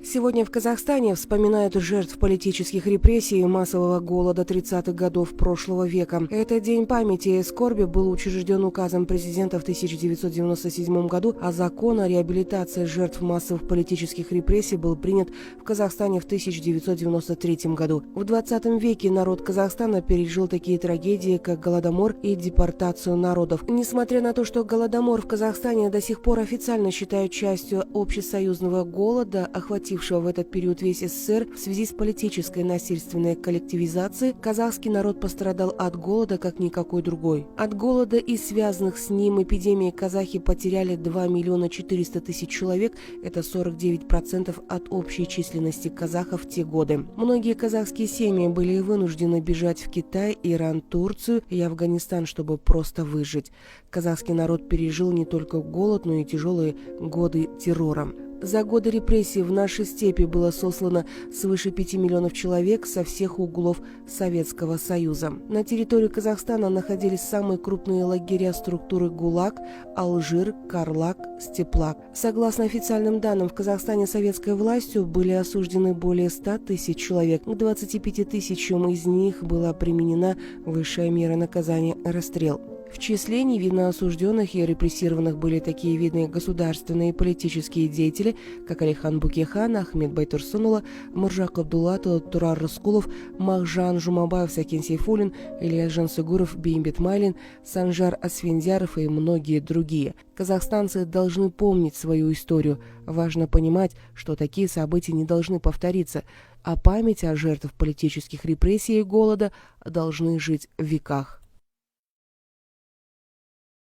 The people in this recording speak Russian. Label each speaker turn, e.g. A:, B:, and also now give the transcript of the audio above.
A: Сегодня в Казахстане вспоминают жертв политических репрессий и массового голода 30-х годов прошлого века. Этот день памяти и скорби был учрежден указом президента в 1997 году, а закон о реабилитации жертв массовых политических репрессий был принят в Казахстане в 1993 году. В 20 веке народ Казахстана пережил такие трагедии, как Голодомор и депортацию народов. Несмотря на то, что Голодомор в Казахстане до сих пор официально считают частью общесоюзного голода, охватившего в этот период весь СССР, в связи с политической насильственной коллективизацией, казахский народ пострадал от голода, как никакой другой. От голода и связанных с ним эпидемий казахи потеряли 2 миллиона 400 тысяч человек, это 49% от общей численности казахов в те годы. Многие казахские семьи были вынуждены бежать в Китай, Иран, Турцию и Афганистан, чтобы просто выжить. Казахский народ пережил не только голод, но и тяжелые годы террора. За годы репрессий в наши степи было сослано свыше 5 миллионов человек со всех углов Советского Союза. На территории Казахстана находились самые крупные лагеря структуры ГУЛАГ, Алжир, Карлаг, Степлак. Согласно официальным данным, в Казахстане советской властью были осуждены более 100 тысяч человек. К 25 тысячам из них была применена высшая мера наказания – расстрел. В числе невинно осужденных и репрессированных были такие видные государственные и политические деятели, как Алихан Бөкейхан, Ахмет Байтурсунұлы, Мыржақ Абдуллатұлы, Турар Рыскулов, Мағжан Жұмабаев, Сәкен Сейфуллин, Ильяс Жансүгіров, Бейімбет Майлин, Санжар Асфендияров и многие другие. Казахстанцы должны помнить свою историю. Важно понимать, что такие события не должны повториться, а память о жертвах политических репрессий и голода должны жить в веках.